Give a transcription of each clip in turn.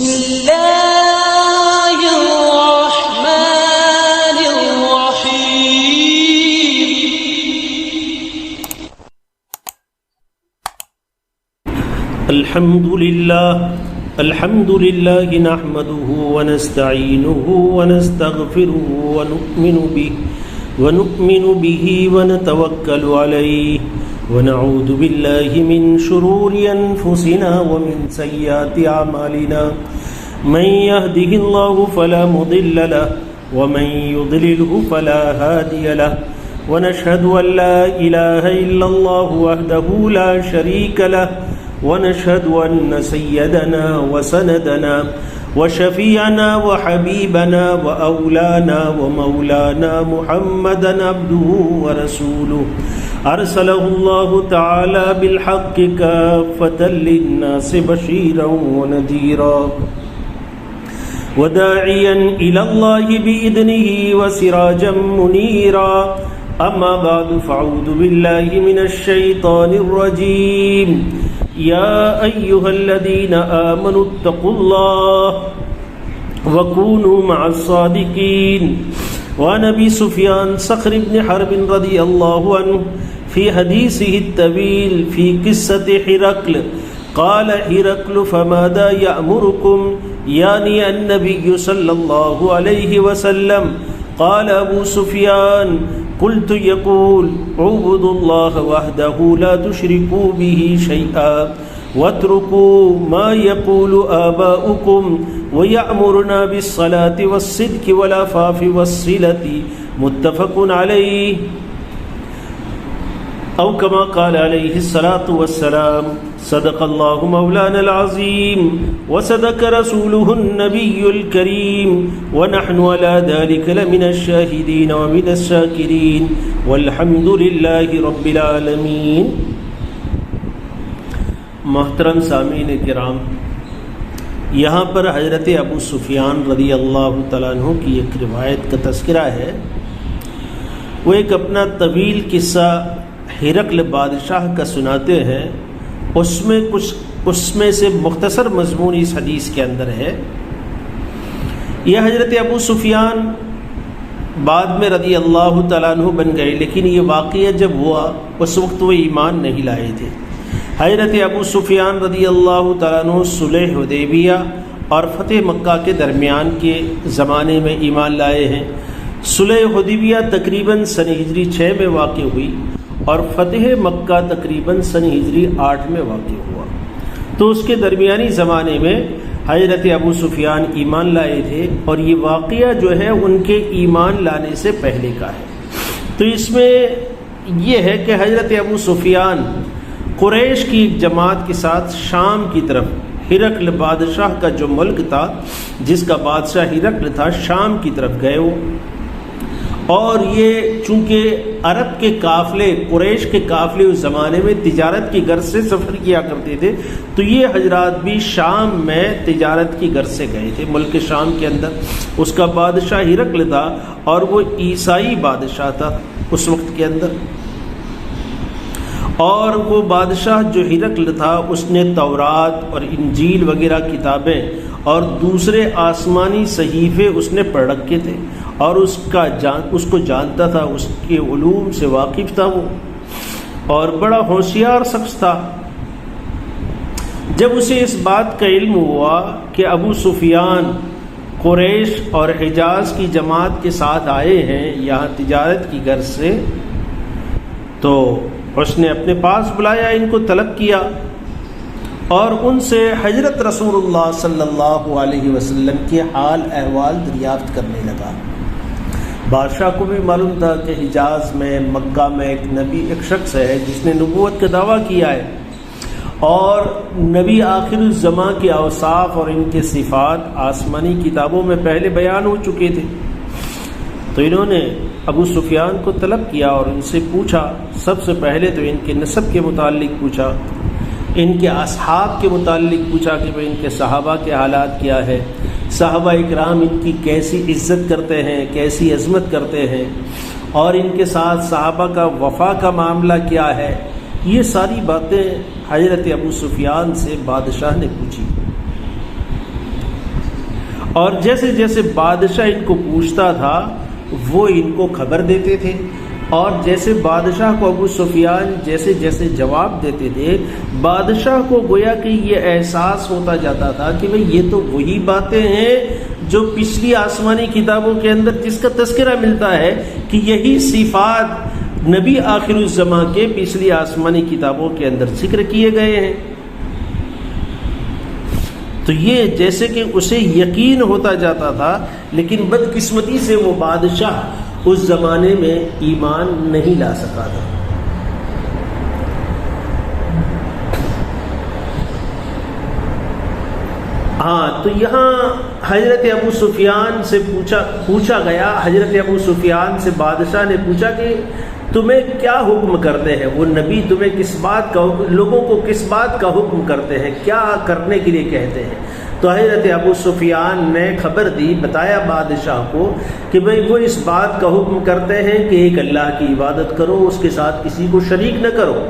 بسم اللہ الرحمن الرحیم الحمد للہ نحمده ونستعینه ونستغفره ونؤمن به ونتوکل علیہ ونعوذ باللہ من شرور انفسنا ومن سیئات اعمالنا من يهده الله فلا مضل له ومن يضلله فلا هادي له ونشهد ان لا اله الا الله وحده لا شريك له ونشهد ان سيدنا وسندنا وشفيعنا وحبيبنا واولانا ومولانا محمدا عبده ورسوله ارسله الله تعالى بالحق كافة للناس بشيرا ونذيرا وداعيا الى الله باذنه وسراجا منيرا اما بعد فاعوذ بالله من الشيطان الرجيم يا ايها الذين امنوا اتقوا الله وكونوا مع الصادقين وعن ابي سفيان صخر بن حرب رضي الله عنه في حديثه الطويل في قصة هرقل قال هرقل فماذا يأمركم يعني النبي صلى الله عليه وسلم قال ابو سفيان قلت يقول اعبدوا الله وحده لا تشركوا به شيئا واتركوا ما يقول آباؤكم ويأمرنا بالصلاة والصدق والعفاف والصلة متفق عليه أو كما قال عليه الصلاة والسلام صدق الله مولانا العظيم وصدق رسوله النبي الكريم ونحن على ذلك لمن الشاهدين ومن الشاكرين والحمد لله رب العالمين. محترم سامعین کرام، یہاں پر حضرت ابو سفیان رضی اللہ تعالیٰ عنہ کی ایک روایت کا تذکرہ ہے. وہ ایک اپنا طویل قصہ ہرقل بادشاہ کا سناتے ہیں. اس میں سے مختصر مضمون اس حدیث کے اندر ہے. یہ حضرت ابو سفیان بعد میں رضی اللہ تعالیٰ عنہ بن گئے، لیکن یہ واقعہ جب ہوا اس وقت وہ ایمان نہیں لائے تھے. حضرت ابو سفیان رضی اللہ تعالیٰ عنہ صلح حدیبیہ اور فتح مکہ کے درمیان کے زمانے میں ایمان لائے ہیں. صلح حدیبیہ تقریباً سن ہجری 6 میں واقع ہوئی اور فتح مکہ تقریباً سن ہجری 8 میں واقع ہوا. تو اس کے درمیانی زمانے میں حضرت ابو سفیان ایمان لائے تھے، اور یہ واقعہ جو ہے ان کے ایمان لانے سے پہلے کا ہے. تو اس میں یہ ہے کہ حضرت ابو سفیان قریش کی ایک جماعت کے ساتھ شام کی طرف، ہرقل بادشاہ کا جو ملک تھا جس کا بادشاہ ہرقل تھا، شام کی طرف گئے وہ. اور یہ چونکہ عرب کے قافلے، قریش کے قافلے اس زمانے میں تجارت کی غرض سے سفر کیا کرتے تھے، تو یہ حضرات بھی شام میں تجارت کی غرض سے گئے تھے. ملک شام کے اندر اس کا بادشاہ ہرقل تھا اور وہ عیسائی بادشاہ تھا اس وقت کے اندر. اور وہ بادشاہ جو ہرقل تھا اس نے تورات اور انجیل وغیرہ کتابیں اور دوسرے آسمانی صحیفے اس نے پڑھ رکھے تھے، اور اس کو جانتا تھا، اس کے علوم سے واقف تھا وہ، اور بڑا ہوشیار شخص تھا. جب اسے اس بات کا علم ہوا کہ ابو سفیان قریش اور حجاز کی جماعت کے ساتھ آئے ہیں یہاں تجارت کی غرض سے، تو اس نے اپنے پاس بلایا، ان کو طلب کیا اور ان سے حضرت رسول اللہ صلی اللہ علیہ وسلم کے حال احوال دریافت کرنے لگا. بادشاہ کو بھی معلوم تھا کہ حجاز میں، مکہ میں ایک شخص ہے جس نے نبوت کا دعویٰ کیا ہے، اور نبی آخر الزمان کے اوصاف اور ان کے صفات آسمانی کتابوں میں پہلے بیان ہو چکے تھے. تو انہوں نے ابو سفیان کو طلب کیا اور ان سے پوچھا. سب سے پہلے تو ان کے نسب کے متعلق پوچھا، ان کے اصحاب کے متعلق پوچھا کہ ان کے صحابہ کے حالات کیا ہے، صحابہ اکرام ان کی کیسی عزت کرتے ہیں، کیسی عظمت کرتے ہیں، اور ان کے ساتھ صحابہ کا وفا کا معاملہ کیا ہے. یہ ساری باتیں حضرت ابو سفیان سے بادشاہ نے پوچھی. اور جیسے جیسے بادشاہ ان کو پوچھتا تھا وہ ان کو خبر دیتے تھے، اور جیسے بادشاہ کو ابو سفیان جیسے جیسے جواب دیتے تھے، بادشاہ کو گویا کہ یہ احساس ہوتا جاتا تھا کہ بھئی یہ تو وہی باتیں ہیں جو پچھلی آسمانی کتابوں کے اندر جس کا تذکرہ ملتا ہے کہ یہی صفات نبی آخر الزماں کے پچھلی آسمانی کتابوں کے اندر ذکر کیے گئے ہیں۔ تو یہ جیسے کہ اسے یقین ہوتا جاتا تھا، لیکن بدقسمتی سے وہ بادشاہ اس زمانے میں ایمان نہیں لا سکا تھا۔ ہاں، تو یہاں حضرت ابو سفیان سے پوچھا گیا، حضرت ابو سفیان سے بادشاہ نے پوچھا کہ تمہیں کیا حکم کرتے ہیں؟ وہ نبی تمہیں کس بات کا، لوگوں کو کس بات کا حکم کرتے ہیں، کیا کرنے کے لیے کہتے ہیں؟ تو حضرت ابو سفیان نے خبر دی، بتایا بادشاہ کو کہ بھئی وہ اس بات کا حکم کرتے ہیں کہ ایک اللہ کی عبادت کرو، اس کے ساتھ کسی کو شریک نہ کرو،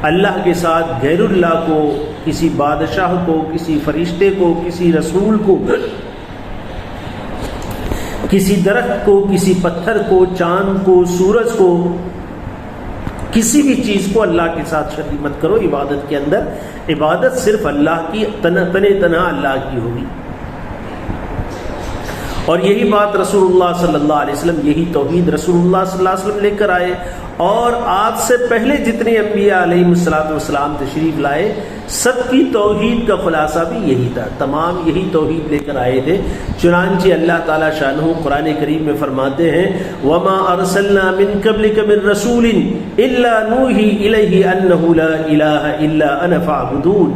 اللہ کے ساتھ غیر اللہ کو، کسی بادشاہ کو، کسی فرشتے کو، کسی رسول کو، کسی درخت کو، کسی پتھر کو، چاند کو، سورج کو، کسی بھی چیز کو اللہ کے ساتھ شریک مت کرو عبادت کے اندر۔ عبادت صرف اللہ کی، تنہا اللہ کی ہوگی۔ اور یہی بات رسول اللہ صلی اللہ علیہ وسلم، یہی توحید رسول اللہ صلی اللہ علیہ وسلم لے کر آئے، اور آپ سے پہلے جتنے انبیاء علیہ السلام تشریف لائے سب کی توحید کا خلاصہ بھی یہی تھا، تمام یہی توحید لے کر آئے تھے۔ چنانچہ اللہ تعالیٰ شانہ قرآن کریم میں فرماتے ہیں وَمَا أَرْسَلْنَا مِن قَبْلِكَ مِن رَّسُولٍ إِلَّا نُوحِي إِلَيْهِ أَنَّهُ لَا إِلَٰهَ إِلَّا أَنَا فَاعْبُدُونِ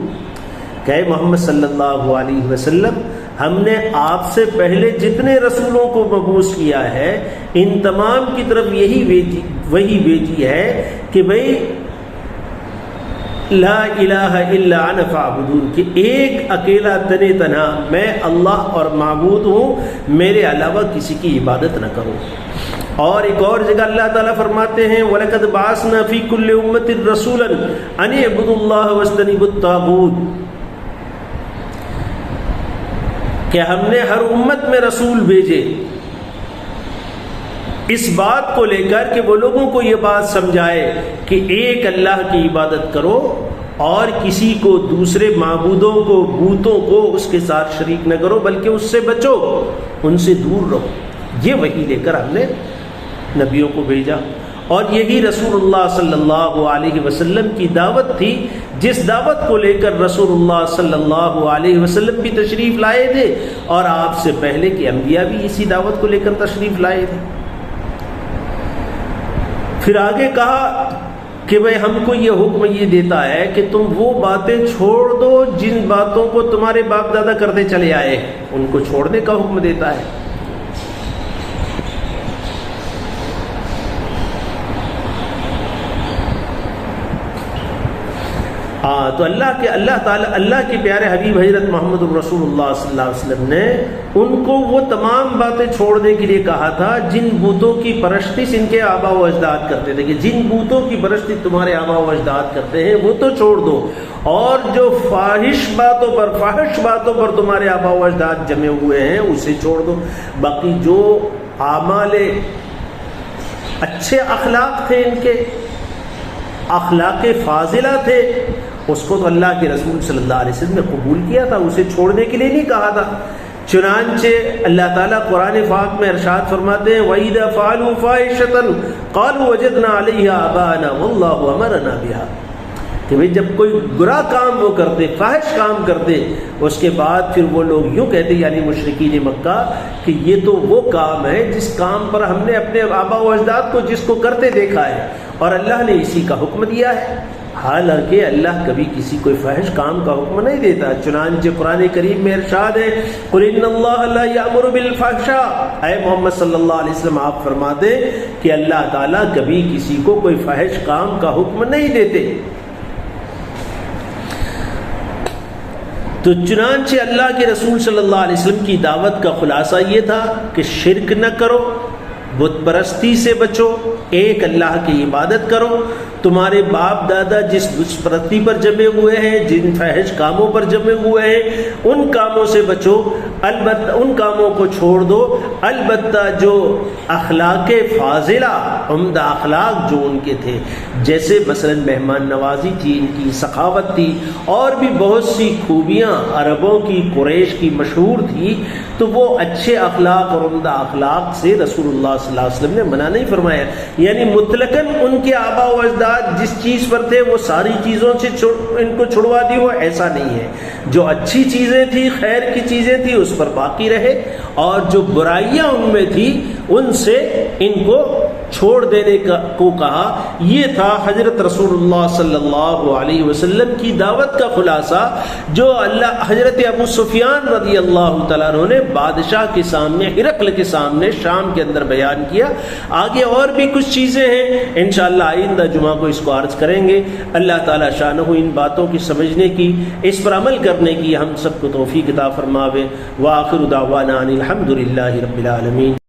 کہ محمد صلی اللہ علیہ وسلم، ہم نے آپ سے پہلے جتنے رسولوں کو مبعوث کیا ہے ان تمام کی طرف وہی بھیجی ہے کہ بھئی لا الہ الا انا فاعبدون، کہ ایک اکیلا تنہا میں اللہ اور معبود ہوں، میرے علاوہ کسی کی عبادت نہ کرو۔ اور ایک اور جگہ اللہ تعالیٰ فرماتے ہیں وَلَقَدْ بَعَثْنَا فِي كُلِّ أُمَّةٍ رَّسُولًا أَنِ اعْبُدُوا اللَّهَ وَاجْتَنِبُوا الطَّاغُوتَ، کہ ہم نے ہر امت میں رسول بھیجے اس بات کو لے کر کہ وہ لوگوں کو یہ بات سمجھائے کہ ایک اللہ کی عبادت کرو اور کسی کو، دوسرے معبودوں کو، بتوں کو اس کے ساتھ شریک نہ کرو، بلکہ اس سے بچو، ان سے دور رہو۔ یہ وحی لے کر ہم نے نبیوں کو بھیجا، اور یہی رسول اللہ صلی اللہ علیہ وسلم کی دعوت تھی، جس دعوت کو لے کر رسول اللہ صلی اللہ علیہ وسلم بھی تشریف لائے تھے، اور آپ سے پہلے کے انبیاء بھی اسی دعوت کو لے کر تشریف لائے تھے۔ پھر آگے کہا کہ بھئی ہم کو یہ حکم یہ دیتا ہے کہ تم وہ باتیں چھوڑ دو جن باتوں کو تمہارے باپ دادا کرتے چلے آئے، ان کو چھوڑنے کا حکم دیتا ہے۔ تو اللہ کے پیارے حبیب حضرت محمد رسول اللہ صلی اللہ علیہ وسلم نے ان کو وہ تمام باتیں چھوڑنے کے لیے کہا تھا جن بتوں کی پرستش ان کے آبا و اجداد کرتے تھے، کہ جن بتوں کی پرستش تمہارے آبا و اجداد کرتے ہیں وہ تو چھوڑ دو، اور جو فاحش باتوں پر تمہارے آبا و اجداد جمے ہوئے ہیں اسے چھوڑ دو۔ باقی جو اعمال اچھے اخلاق تھے، ان کے اخلاق فاضلہ تھے، اس کو تو اللہ کے رسول صلی اللہ علیہ وسلم نے قبول کیا تھا، اسے چھوڑنے کے لیے نہیں کہا تھا۔ چنانچہ اللہ تعالیٰ قرآن پاک میں ارشاد فرماتے ہیں وَإِذَا فَعَلُوا فَاحِشَةً قَالُوا وَجَدْنَا عَلَيْهَا آبَاءَنَا وَاللَّهُ أَمَرَنَا بِهَا، کہ بھئی جب کوئی برا کام وہ کرتے، فاحش کام کرتے، اس کے بعد پھر وہ لوگ یوں کہتے، یعنی مشرکین مکہ، کہ یہ تو وہ کام ہے جس کام پر ہم نے اپنے آبا و اجداد کو جس کو کرتے دیکھا ہے، اور اللہ نے اسی کا حکم دیا ہے۔ حالانکہ اللہ کبھی کسی کوئی فحش کام کا حکم نہیں دیتا۔ چنانچہ قرآن کریم میں ارشاد ہے قُلْ إِنَّ اللَّهَ لَا يَأْمُرُ بِالْفَحْشَاءِ، اے محمد صلی اللہ علیہ وسلم آپ فرما دیں کہ اللہ تعالیٰ کبھی کسی کو کوئی فحش کام کا حکم نہیں دیتے۔ تو چنانچہ اللہ کے رسول صلی اللہ علیہ وسلم کی دعوت کا خلاصہ یہ تھا کہ شرک نہ کرو، بت پرستی سے بچو، ایک اللہ کی عبادت کرو، تمہارے باپ دادا جس بت پرستی پر جمے ہوئے ہیں، جن فحش کاموں پر جمے ہوئے ہیں، ان کاموں سے بچو، البتہ ان کاموں کو چھوڑ دو البتہ جو اخلاق فاضلہ عمدہ اخلاق جو ان کے تھے، جیسے مثلا مہمان نوازی تھی، ان کی سخاوت تھی، اور بھی بہت سی خوبیاں عربوں کی قریش کی مشہور تھی، تو وہ اچھے اخلاق اور عمدہ اخلاق سے رسول اللہ صلی اللہ علیہ وسلم نے منع نہیں فرمایا. یعنی مطلقاً ان کے آباء و اجداد جس چیز پر تھے وہ ساری چیزوں سے ان کو چھڑوا دی، وہ ایسا نہیں ہے. جو اچھی چیزیں تھی، خیر کی چیزیں تھی، اس پر باقی رہے، اور جو برائیاں ان میں تھی ان سے ان کو چھوڑ دینے کو کہا. یہ تھا حضرت رسول اللہ صلی اللہ علیہ وسلم کی دعوت کا خلاصہ، جو حضرت ابو سفیان رضی اللہ تعالیٰ عنہ نے بادشاہ کے سامنے، ہرقل کے سامنے شام کے اندر بیان کیا. آگے اور بھی کچھ چیزیں ہیں، انشاءاللہ آئندہ جمعہ کو اس کو عرض کریں گے. اللہ تعالیٰ شانہ ان باتوں کی سمجھنے کی، اس پر عمل کرنے کی ہم سب کو توفیق عطا فرماوے. وآخر دعوانا ان الحمد للہ رب العالمین.